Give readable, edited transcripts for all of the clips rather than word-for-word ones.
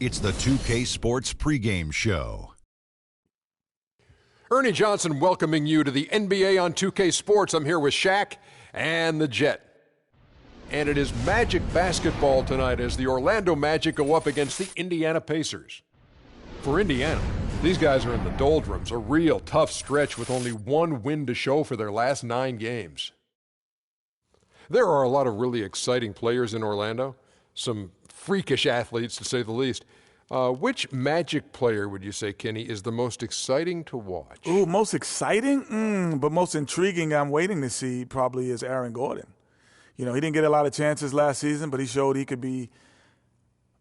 It's the 2K Sports pregame show. Ernie Johnson welcoming you to the NBA on 2K Sports. I'm here with Shaq and the Jet. And it is Magic basketball tonight as the Orlando Magic go up against the Indiana Pacers. For Indiana, these guys are in the doldrums, a real tough stretch with only one win to show for their last 9 games. There are a lot of really exciting players in Orlando, some freakish athletes to say the least. Which Magic player would you say, Kenny, is the most exciting to watch? Ooh, most exciting? But most intriguing I'm waiting to see probably is Aaron Gordon. You know, he didn't get a lot of chances last season, but he showed he could be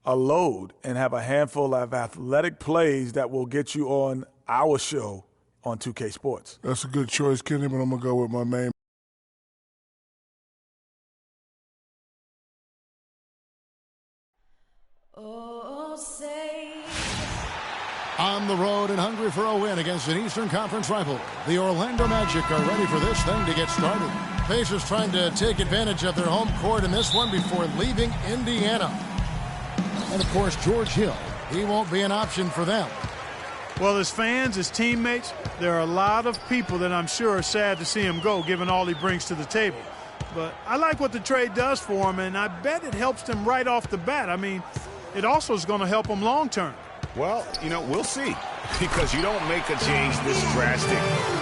a load and have a handful of athletic plays that will get you on our show on 2K Sports. That's a good choice, Kenny, but I'm going to go with my main. On the road and hungry for a win against an Eastern Conference rival, the Orlando Magic are ready for this thing to get started. Pacers trying to take advantage of their home court in this one before leaving Indiana. And, of course, George Hill, he won't be an option for them. Well, as fans, as teammates, there are a lot of people that I'm sure are sad to see him go, given all he brings to the table. But I like what the trade does for him, and I bet it helps him right off the bat. I mean, it also is going to help him long term. Well, you know, we'll see, because you don't make a change this drastic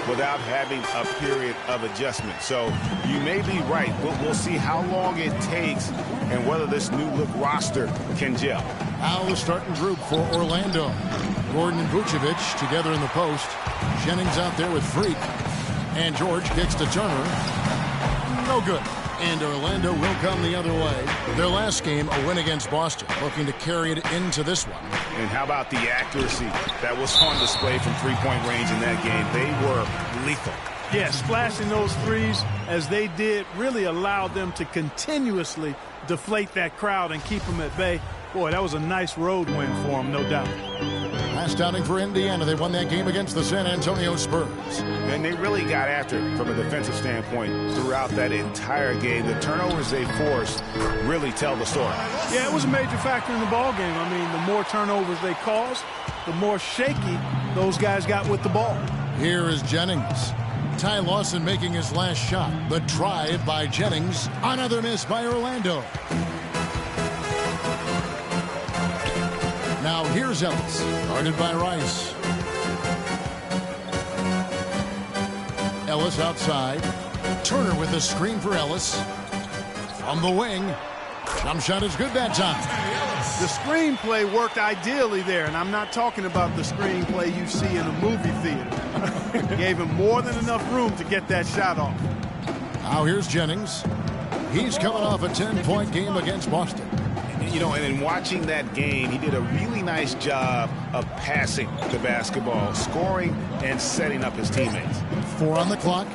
without having a period of adjustment. So you may be right. We'll see how long it takes and whether this new look roster can gel. Now the starting group for Orlando. Gordon and Vucevic together in the post. Jennings out there with Freak. And George kicks to Turner. No good. And Orlando will come the other way. Their last game, a win against Boston, looking to carry it into this one. And how about the accuracy that was on display from three-point range in that game? They were lethal. Yeah, splashing those threes as they did really allowed them to continuously deflate that crowd and keep them at bay. Boy, that was a nice road win for them, no doubt. Last outing for Indiana, they won that game against the San Antonio Spurs. And they really got after it from a defensive standpoint throughout that entire game. The turnovers they forced really tell the story. Yeah, it was a major factor in the ball game. I mean, the more turnovers they caused, the more shaky those guys got with the ball. Here is Jennings. Ty Lawson making his last shot. The drive by Jennings. Another miss by Orlando. Now here's Ellis, guarded by Rice. Ellis outside. Turner with a screen for Ellis. From the wing. Jump shot is good that time. The screenplay worked ideally there, and I'm not talking about the screenplay you see in a movie theater. Gave him more than enough room to get that shot off. Now here's Jennings. He's coming off a 10-point game against Boston. You know, and in watching that game, he did a really nice job of passing the basketball, scoring, and setting up his teammates. 4 on the clock.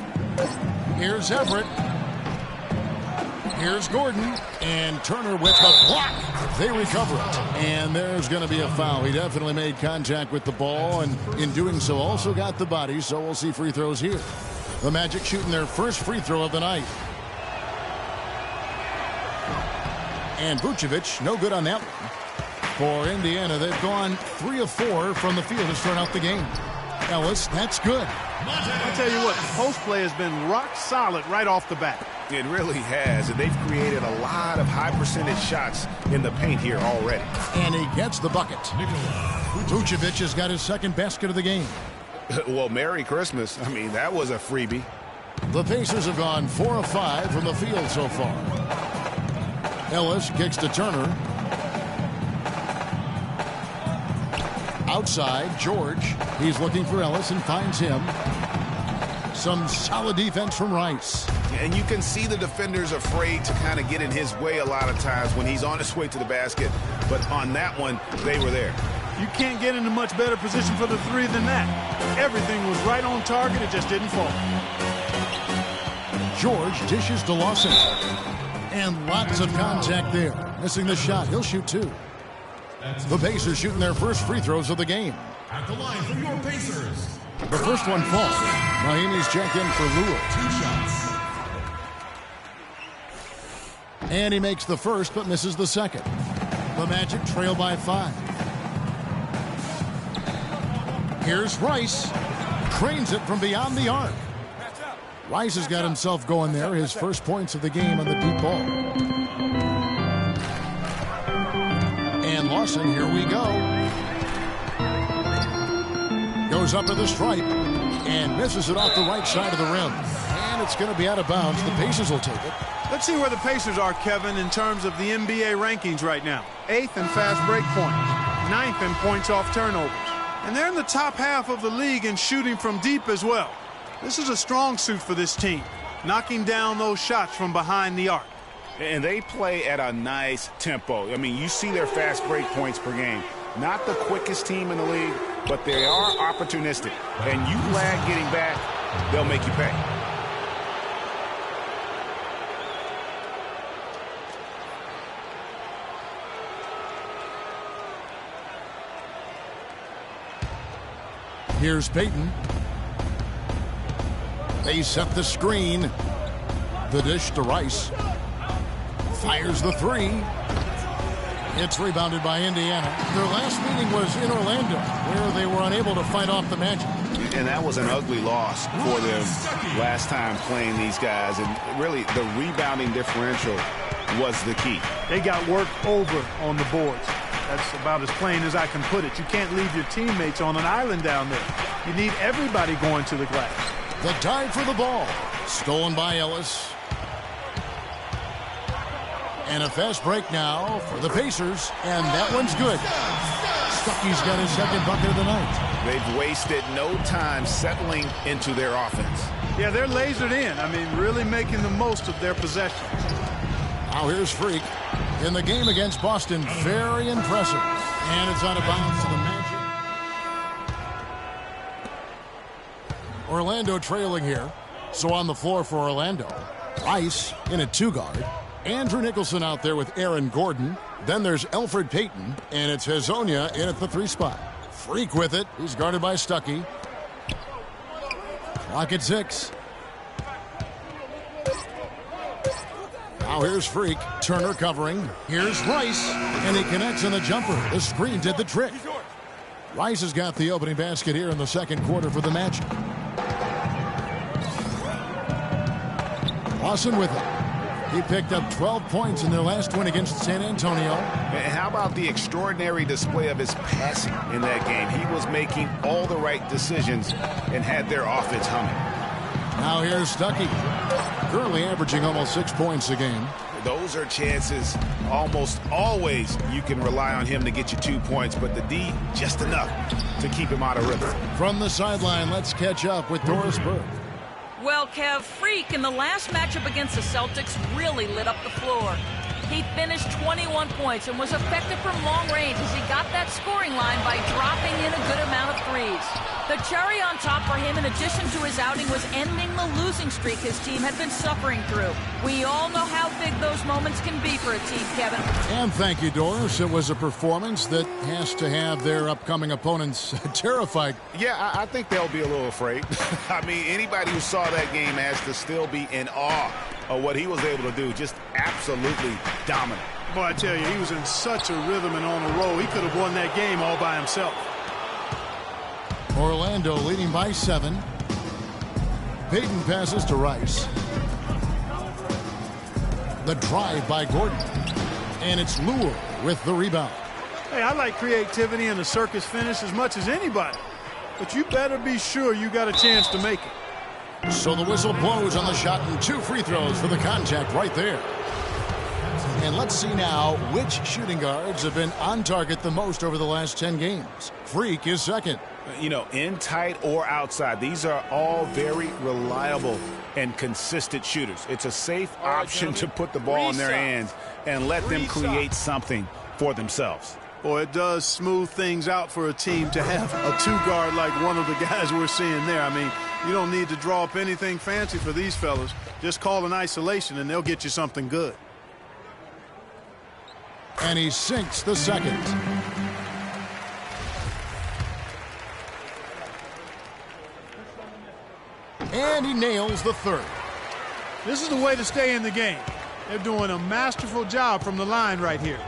Here's Everett. Here's Gordon. And Turner with the block. They recover it. And there's going to be a foul. He definitely made contact with the ball, and in doing so also got the body, so we'll see free throws here. The Magic shooting their first free throw of the night. And Vucevic, no good on that one. For Indiana, they've gone 3 of 4 from the field to start out the game. Ellis, that's good. I'll tell you what, the post play has been rock solid right off the bat. It really has, and they've created a lot of high percentage shots in the paint here already. And he gets the bucket. Vucevic has got his second basket of the game. Well, Merry Christmas. I mean, that was a freebie. The Pacers have gone 4 of 5 from the field so far. Ellis kicks to Turner. Outside, George. He's looking for Ellis and finds him. Some solid defense from Rice. And you can see the defenders afraid to kind of get in his way a lot of times when he's on his way to the basket. But on that one, they were there. You can't get in a much better position for the three than that. Everything was right on target. It just didn't fall. George dishes to Lawson. And lots of contact there. Missing the shot. He'll shoot 2. The Pacers shooting their first free throws of the game. At the line from your Pacers. The first one falls. Miami's check in for Lewis. 2 shots. And he makes the first but misses the second. The Magic trail by 5. Here's Rice. Cranes it from beyond the arc. Rice has got himself going there. His first points of the game on the deep ball. And Lawson, here we go. Goes up to the stripe and misses it off the right side of the rim. And it's going to be out of bounds. The Pacers will take it. Let's see where the Pacers are, Kevin, in terms of the NBA rankings right now. 8th in fast break points, 9th in points off turnovers. And they're in the top half of the league in shooting from deep as well. This is a strong suit for this team, knocking down those shots from behind the arc. And they play at a nice tempo. I mean, you see their fast break points per game. Not the quickest team in the league, but they are opportunistic. And you lag getting back, they'll make you pay. Here's Payton. They set the screen. The dish to Rice. Fires the three. It's rebounded by Indiana. Their last meeting was in Orlando, where they were unable to fight off the Magic. And that was an ugly loss for them last time playing these guys. And really, the rebounding differential was the key. They got worked over on the boards. That's about as plain as I can put it. You can't leave your teammates on an island down there. You need everybody going to the glass. The dive for the ball. Stolen by Ellis. And a fast break now for the Pacers. And that one's good. Stuckey's got his second bucket of the night. They've wasted no time settling into their offense. Yeah, they're lasered in. I mean, really making the most of their possessions. Now here's Freak. In the game against Boston, very impressive. And it's out of bounds to the Magic. Orlando trailing here. So on the floor for Orlando. Rice in a two-guard. Andrew Nicholson out there with Aaron Gordon. Then there's Elfrid Payton. And it's Hezonja in at the three spot. Freak with it. He's guarded by Stuckey. Clock at 6. Now here's Freak. Turner covering. Here's Rice. And he connects on the jumper. The screen did the trick. Rice has got the opening basket here in the second quarter for the Magic. Lawson with it. He picked up 12 points in their last win against San Antonio. And how about the extraordinary display of his passing in that game? He was making all the right decisions and had their offense humming. Now here's Stuckey. Currently averaging almost 6 points a game. Those are chances almost always you can rely on him to get you 2 points, but the D just enough to keep him out of rhythm. From the sideline, let's catch up with Doris Burke. Well, Kev, Freak in the last matchup against the Celtics really lit up the floor. He finished 21 points and was effective from long range as he got that scoring line by dropping in a good amount of threes. The cherry on top for him, in addition to his outing, was ending the losing streak his team had been suffering through. We all know how big those moments can be for a team, Kevin. And thank you, Doris. It was a performance that has to have their upcoming opponents terrified. Yeah, I think they'll be a little afraid. I mean, anybody who saw that game has to still be in awe of what he was able to do. Just absolutely dominant. Boy, I tell you, he was in such a rhythm and on a roll. He could have won that game all by himself. Orlando leading by 7. Payton passes to Rice. The drive by Gordon. And it's Lure with the rebound. Hey, I like creativity and the circus finish as much as anybody. But you better be sure you got a chance to make it. So the whistle blows on the shot and 2 free throws for the contact right there. And let's see now which shooting guards have been on target the most over the last 10 games. Freak is second. You know, in tight or outside, these are all very reliable and consistent shooters. It's a safe option to put the ball in their hands and let them create something for themselves. Boy, it does smooth things out for a team to have a two-guard like one of the guys we're seeing there. I mean, you don't need to draw up anything fancy for these fellas. Just call an isolation and they'll get you something good. And he sinks the second. And he nails the third. This is the way to stay in the game. They're doing a masterful job from the line right here.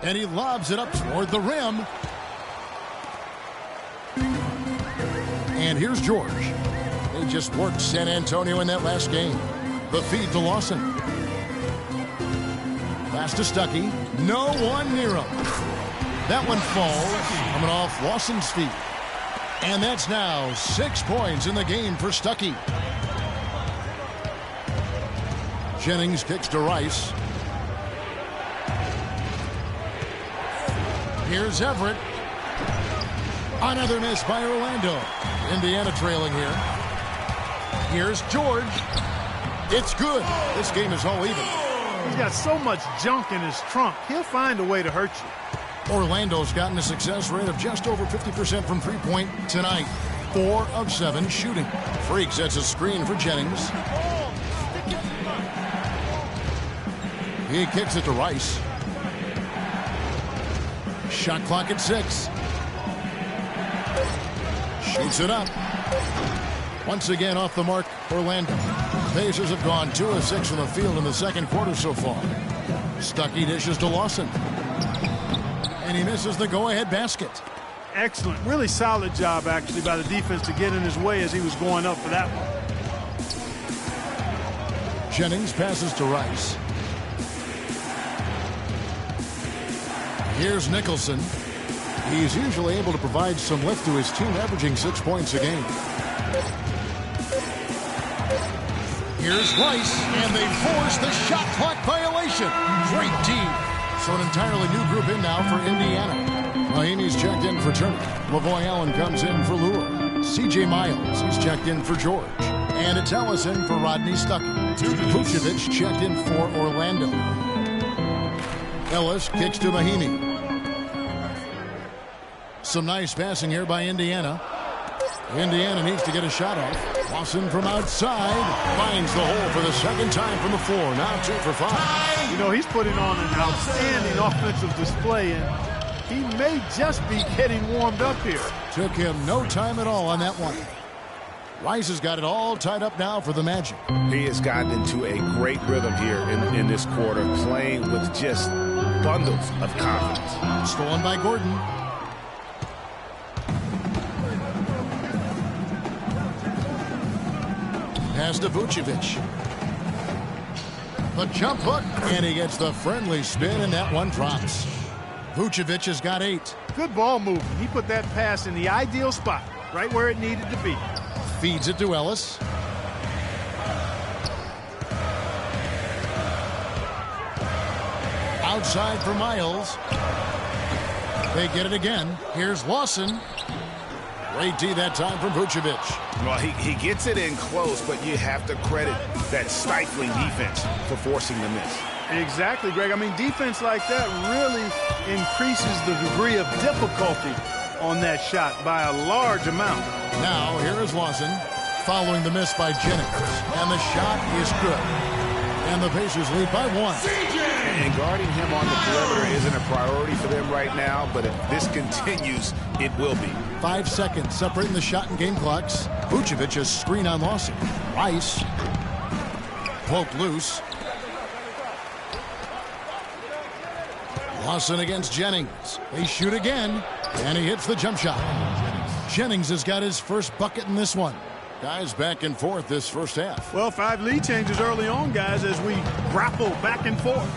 And he lobs it up toward the rim. And here's George. They just worked San Antonio in that last game. The feed to Lawson. Pass to Stuckey. No one near him. That one falls, coming off Lawson's feet. And that's now 6 points in the game for Stuckey. Jennings kicks to Rice. Here's Everett. Another miss by Orlando. Indiana trailing here. Here's George. It's good. This game is all even. He's got so much junk in his trunk, he'll find a way to hurt you. Orlando's gotten a success rate of just over 50% from three-point tonight. 4 of 7 shooting. Freak sets a screen for Jennings. He kicks it to Rice. Shot clock at 6. Shoots it up. Once again off the mark, Orlando. Pacers have gone 2 of 6 from the field in the second quarter so far. Stuckey dishes to Lawson. And he misses the go-ahead basket. Excellent. Really solid job, actually, by the defense to get in his way as he was going up for that one. Jennings passes to Rice. Here's Nicholson. He's usually able to provide some lift to his team, averaging 6 points a game. Here's Rice, and they force the shot clock violation. Great D. So an entirely new group in now for Indiana. Mahinmi's checked in for Turner. Lavoy Allen comes in for Lure. C.J. Miles is checked in for George. And it's Ellison for Rodney Stuckey. Vucevic checked in for Orlando. Ellis kicks to Mahinmi. Some nice passing here by Indiana. Indiana needs to get a shot off. Lawson from outside finds the hole for the second time from the floor. Now 2 for 5. You know, he's putting on an outstanding offensive display, and he may just be getting warmed up here. Took him no time at all on that one. Rice has got it all tied up now for the Magic. He has gotten into a great rhythm here in this quarter, playing with just bundles of confidence. Stolen by Gordon. Pass to Vucevic. The jump hook, and he gets the friendly spin, and that one drops. Vucevic has got 8. Good ball movement. He put that pass in the ideal spot, right where it needed to be. Feeds it to Ellis. Outside for Miles. They get it again. Here's Lawson. Great D that time from Vucevic. Well, he gets it in close, but you have to credit that stifling defense for forcing the miss. Exactly, Greg. I mean, defense like that really increases the degree of difficulty on that shot by a large amount. Now, here is Lawson following the miss by Jennings. And the shot is good. And the Pacers lead by 1. And guarding him on the perimeter isn't a priority for them right now, but if this continues, it will be. 5 seconds separating the shot and game clocks. Vucevic has screen on Lawson. Rice poked loose. Lawson against Jennings. They shoot again, and he hits the jump shot. Jennings has got his first bucket in this one. Guys back and forth this first half. Well, 5 lead changes early on, guys, as we grapple back and forth.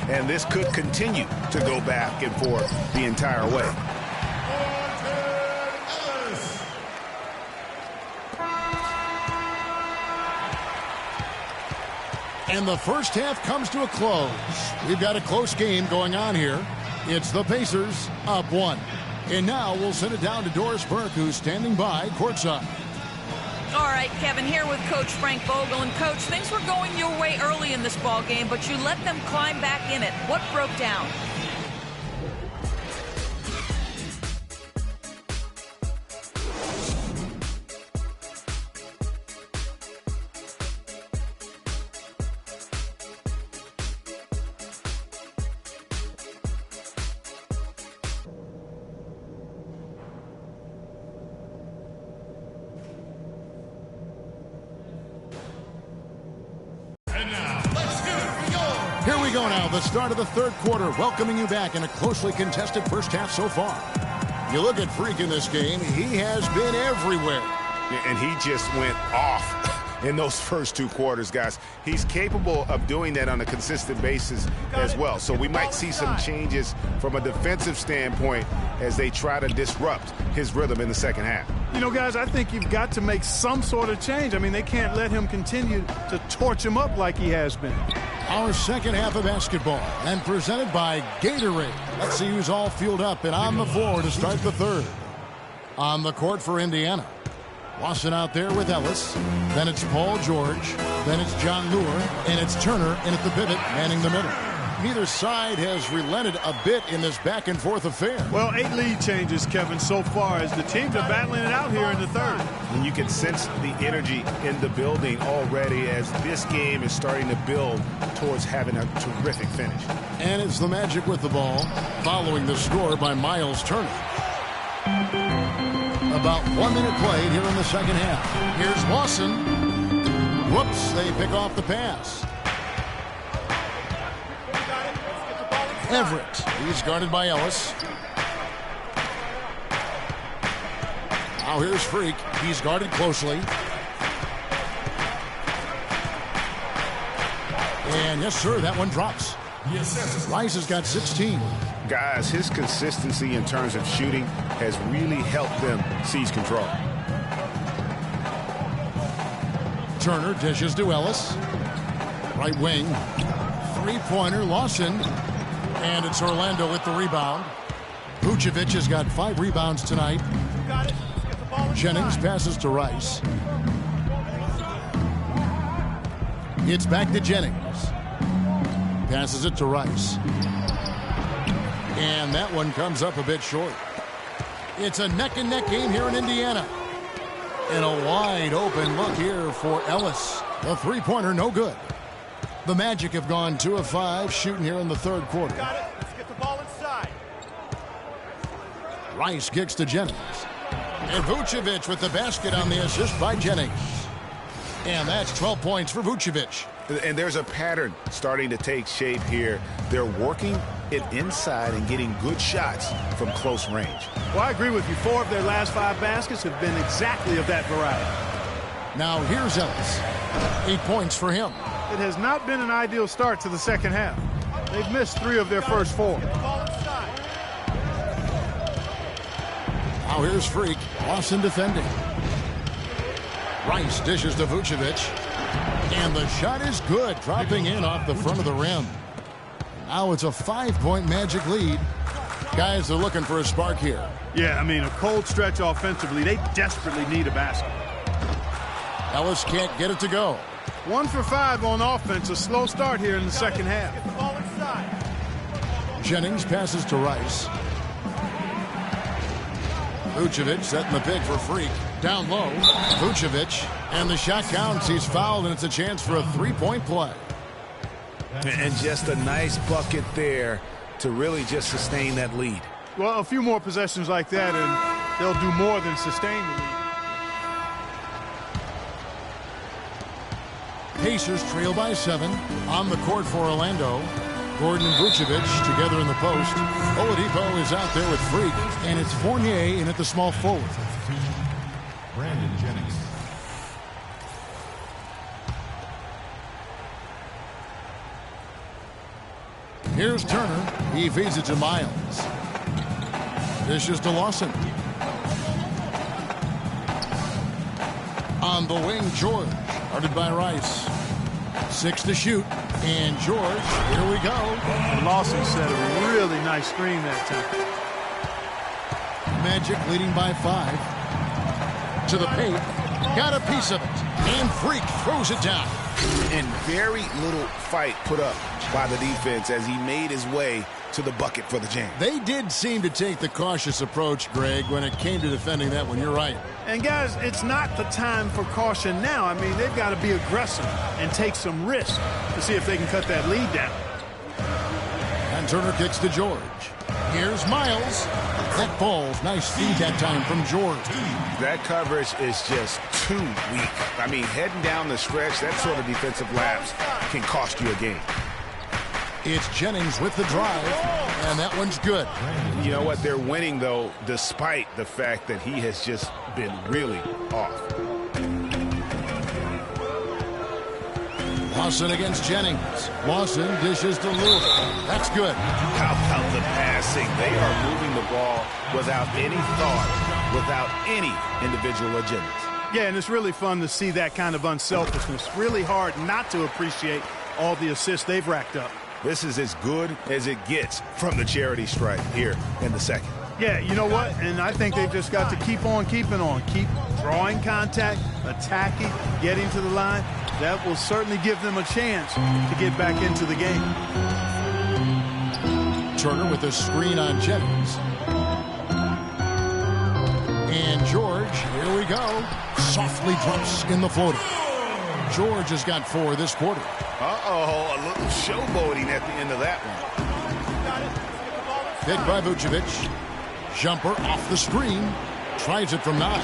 And this could continue to go back and forth the entire way. And the first half comes to a close. We've got a close game going on here. It's the Pacers up 1. And now we'll send it down to Doris Burke, who's standing by courtside. All right, Kevin, here with Coach Frank Vogel. And, Coach, things were going your way early in this ball game, but you let them climb back in it. What broke down? Here we go now, the start of the third quarter, welcoming you back in a closely contested first half so far. You look at Freak in this game, he has been everywhere. And he just went off in those first 2 quarters, guys. He's capable of doing that on a consistent basis as well. So we might see some changes from a defensive standpoint as they try to disrupt his rhythm in the second half. You know, guys, I think you've got to make some sort of change. I mean, they can't let him continue to torch him up like he has been. Our second half of basketball, and presented by Gatorade. Let's see who's all fueled up and on the floor to start the third. On the court for Indiana, Lawson out there with Ellis. Then it's Paul George. Then it's John Lure. And it's Turner in at the pivot, manning the middle. Neither side has relented a bit in this back-and-forth affair. Well, 8 lead changes, Kevin, so far as the teams are battling it out here in the third. And you can sense the energy in the building already as this game is starting to build towards having a terrific finish. And it's the Magic with the ball, following the score by Miles Turner. About 1 minute played here in the second half. Here's Lawson. Whoops, they pick off the pass. Everett, he's guarded by Ellis. Now here's Freak. He's guarded closely. And yes, sir, that one drops. Rice has got 16. Guys, his consistency in terms of shooting has really helped them seize control. Turner dishes to Ellis. Right wing. Three-pointer, Lawson. And it's Orlando with the rebound. Vucevic has got 5 rebounds tonight. Jennings passes to Rice. It's back to Jennings. Passes it to Rice. And that one comes up a bit short. It's a neck-and-neck game here in Indiana. And a wide open look here for Ellis. The three-pointer, no good. The Magic have gone 2 of 5 shooting here in the third quarter. Got it. Let's get the ball inside. Rice kicks to Jennings. And Vucevic with the basket on the assist by Jennings. And that's 12 points for Vucevic. And there's a pattern starting to take shape here. They're working it inside and getting good shots from close range. Well, I agree with you. 4 of their last 5 baskets have been exactly of that variety. Now here's Ellis. 8 points for him. It has not been an ideal start to the second half. They've missed 3 of their first 4. Now here's Freak. Lawson defending. Rice dishes to Vucevic. And the shot is good, dropping in off the front of the rim. Now it's a 5-point Magic lead. Guys are looking for a spark here. Yeah, I mean, a cold stretch offensively. They desperately need a basket. Ellis can't get it to go. 1 for 5 on offense. A slow start here in the second half. Get the ball inside. Jennings passes to Rice. Vucevic setting the pick for Freak. Down low. Vucevic. And the shot counts. He's fouled, and it's a chance for a 3-point play. And just a nice bucket there to really just sustain that lead. Well, a few more possessions like that, and they'll do more than sustain the lead. Pacers trail by 7. On the court for Orlando. Gordon and Vucevic together in the post. Oladipo is out there with Freak, and it's Fournier in at the small forward. Brandon Jennings. Here's Turner. He feeds it to Miles. Dishes to Lawson. On the wing, George. Guarded by Rice. 6 to shoot. And George, here we go. Lawson set a really nice screen that time. Magic leading by 5. To the paint. Got a piece of it. And Freak throws it down. And very little fight put up by the defense as he made his way to the bucket for the jam. They did seem to take the cautious approach, Greg, when it came to defending that one. You're right. And, guys, it's not the time for caution now. I mean, they've got to be aggressive and take some risk to see if they can cut that lead down. And Turner kicks to George. Here's Miles. That falls. Nice feed that time from George. That coverage is just too weak. I mean, heading down the stretch, that sort of defensive lapse can cost you a game. It's Jennings with the drive. And that one's good. You know what? They're winning, though, despite the fact that he has just been really off. Lawson against Jennings. Lawson dishes to Lewis. That's good. How about the passing? They are moving the ball without any thought, without any individual agendas. Yeah, and it's really fun to see that kind of unselfishness. Really hard not to appreciate all the assists they've racked up. This is as good as it gets from the charity stripe here in the second. Yeah, you know what? And I think they've just got to keep on keeping on. Keep drawing contact, attacking, getting to the line. That will certainly give them a chance to get back into the game. Turner with a screen on Jennings. And George, here we go. Softly drops in the floater. George has got 4 this quarter. Uh-oh, a little showboating at the end of that one. Hit by Vucevic. Jumper off the screen. Tries it from 9.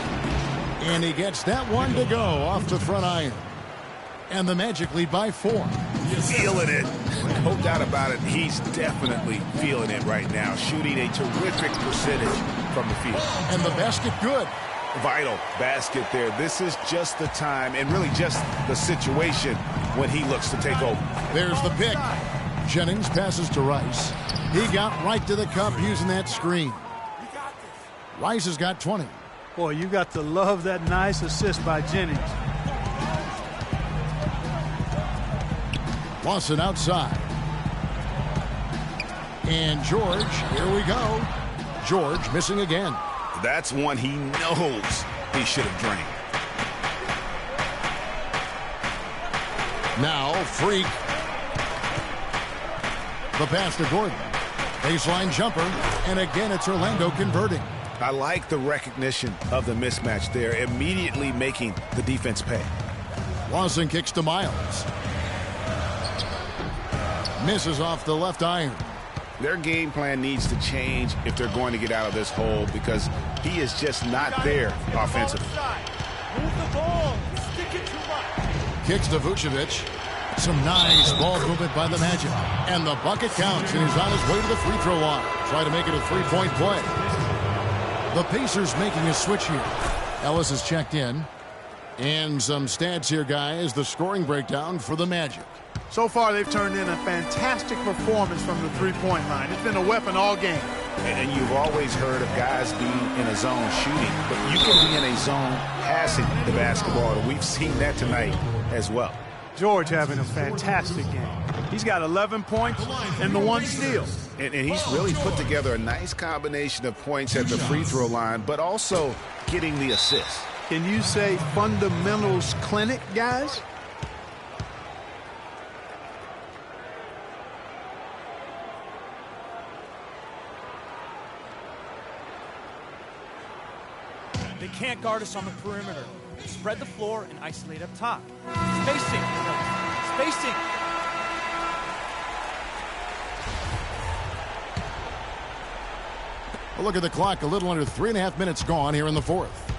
And he gets that one to go off the front iron. And the Magic lead by 4. Feeling it. No doubt about it. He's definitely feeling it right now. Shooting a terrific percentage from the field. And the basket good. Vital basket there. This is just the time and really just the situation when he looks to take over. There's the pick. Jennings passes to Rice. He got right to the cup using that screen. Rice has got 20. Boy, you got to love that nice assist by Jennings. Lawson outside. And George, here we go. George missing again. That's one he knows he should have drained. Now, Freak. The pass to Gordon. Baseline jumper. And again, it's Orlando converting. I like the recognition of the mismatch there, immediately making the defense pay. Lawson kicks to Miles. Misses off the left iron. Their game plan needs to change if they're going to get out of this hole because he is just not there offensively. Move the ball. Stick it too much. Kicks to Vucevic. Some nice ball movement by the Magic. And the bucket counts, and he's on his way to the free throw line. Try to make it a three-point play. The Pacers making a switch here. Ellis has checked in. And some stats here, guys. The scoring breakdown for the Magic. So far, they've turned in a fantastic performance from the three-point line. It's been a weapon all game. And you've always heard of guys being in a zone shooting, but you can be in a zone passing the basketball. And we've seen that tonight as well. George having a fantastic game. He's got 11 points and the 1 steal. And he's really put together a nice combination of points at the free throw line, but also getting the assist. Can you say fundamentals clinic, guys? They can't guard us on the perimeter. Spread the floor and isolate up top. Spacing. Spacing. Well, look at the clock. A little under 3.5 minutes gone here in the fourth.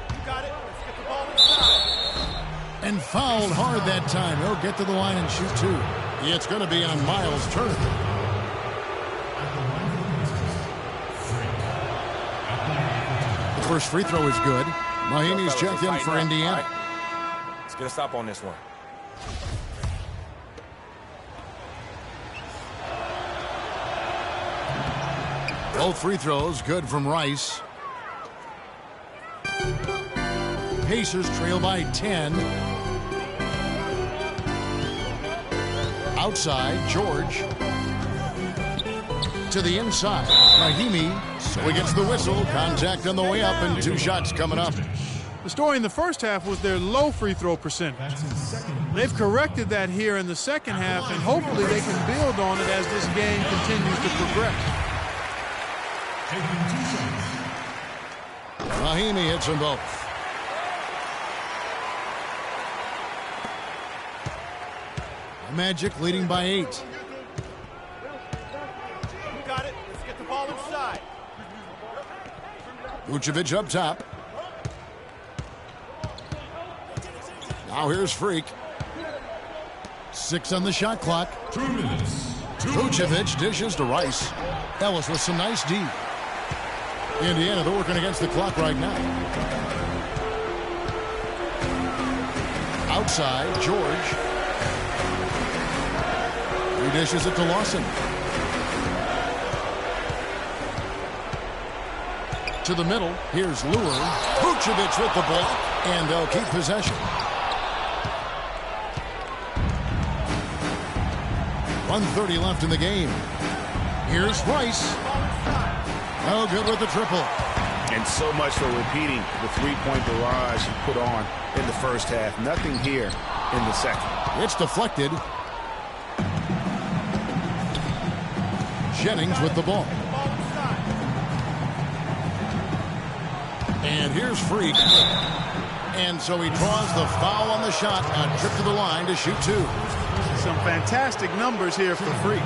You got it. Let's get the ball inside. And fouled hard that time. He'll get to the line and shoot 2. It's going to be on Miles Turner. The first free throw is good. Mahimi's checked in for Indiana. Right. Let's get a stop on this one. Both free throws good from Rice. Pacers trail by 10. Outside, George. To the inside, Mahimi. So he gets the whistle. Contact on the way up and 2 shots coming up. The story in the first half was their low free throw percentage. They've corrected that here in the second half, and hopefully they can build on it as this game continues to progress. Mahimi hits them both. The Magic leading by 8. You got it. Let's get the ball inside. Vucevic up top. Now here's Freak. 6 on the shot clock. 2 minutes to Vucevic dishes to Rice. Ellis with some nice D. Indiana, they're working against the clock right now. Outside, George. He dishes it to Lawson. To the middle, here's Lure. Vucevic with the block, and they'll keep possession. 1:30 left in the game. Here's Rice. No good with the triple. And so much for repeating the three-point barrage he put on in the first half. Nothing here in the second. It's deflected. Jennings with the ball. And here's Freak. And so he draws the foul on the shot. A trip to the line to shoot two. Some fantastic numbers here for Freak.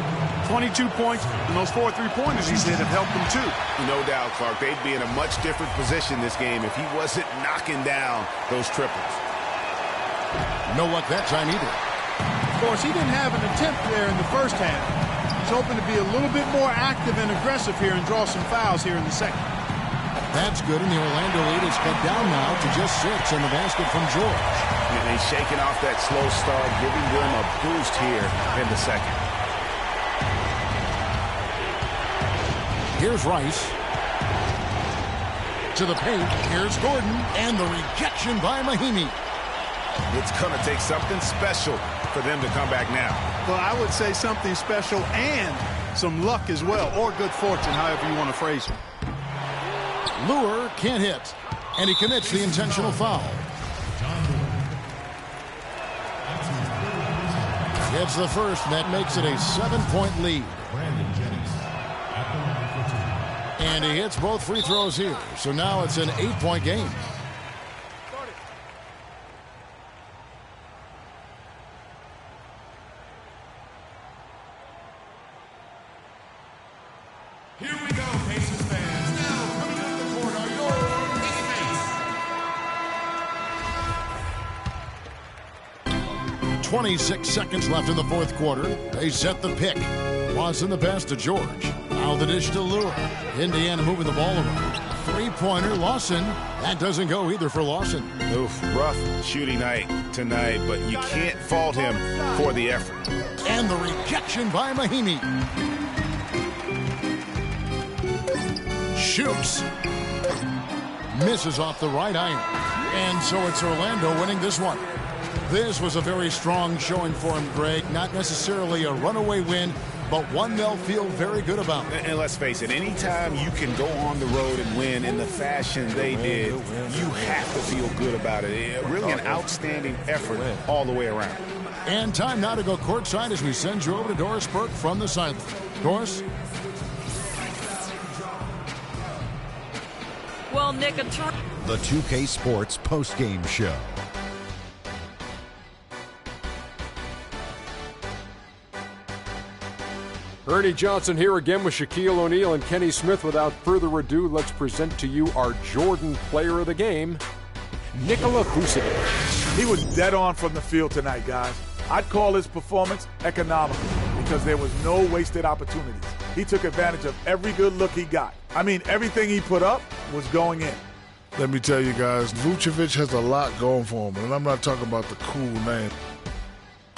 22 points, and those 4 3-pointers he said have helped them too. No doubt, Clark. They'd be in a much different position this game if he wasn't knocking down those triples. No luck that time either. Of course, he didn't have an attempt there in the first half. He's hoping to be a little bit more active and aggressive here and draw some fouls here in the second. That's good, and the Orlando lead is cut down now to just 6 on the basket from George. And they're shaking off that slow start, giving them a boost here in the second. Here's Rice. To the paint. Here's Gordon. And the rejection by Mahimi. It's going to take something special for them to come back now. Well, I would say something special and some luck as well, or good fortune, however you want to phrase it. Lure can't hit. And he commits the intentional foul. It's the first, and that makes it a 7-point lead. And he hits both free throws here. So now it's an 8-point game. Here we go, Pacers fans. Now coming up the court are your teammates. 26 seconds left in the fourth quarter. They set the pick. Lawson the pass to George. Now the dish to Lure. Indiana moving the ball around. Three-pointer, Lawson. That doesn't go either for Lawson. Oof, rough shooting night tonight, but you can't fault him for the effort. And the rejection by Mahimi. Shoots. Misses off the right iron. And so it's Orlando winning this one. This was a very strong showing for him, Greg. Not necessarily a runaway win, but one they'll feel very good about. And let's face it, anytime you can go on the road and win in the fashion they did, you have to feel good about it. Really an outstanding effort all the way around. And time now to go courtside as we send you over to Doris Burke from the sideline. Doris? Well, Nick, The 2K Sports postgame show. Ernie Johnson here again with Shaquille O'Neal and Kenny Smith. Without further ado, let's present to you our Jordan player of the game, Nikola Vucevic. He was dead on from the field tonight, guys. I'd call his performance economical because there was no wasted opportunities. He took advantage of every good look he got. I mean, everything he put up was going in. Let me tell you guys, Vucevic has a lot going for him, and I'm not talking about the cool name.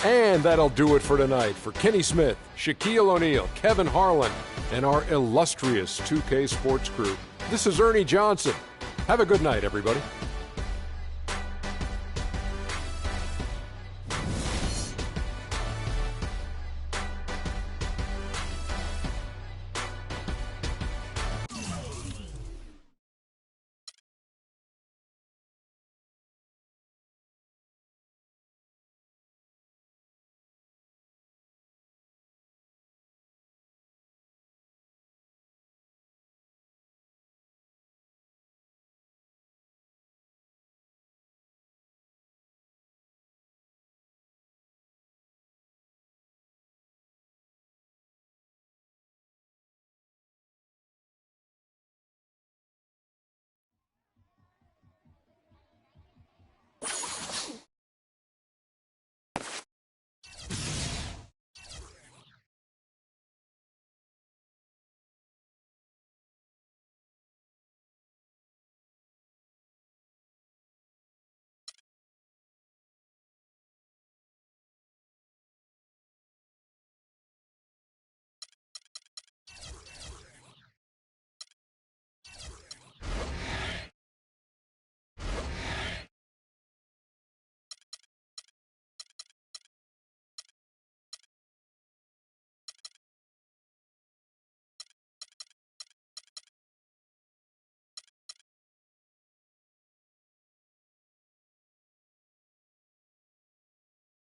And that'll do it for tonight. For Kenny Smith, Shaquille O'Neal, Kevin Harlan, and our illustrious 2K Sports crew, this is Ernie Johnson. Have a good night, everybody.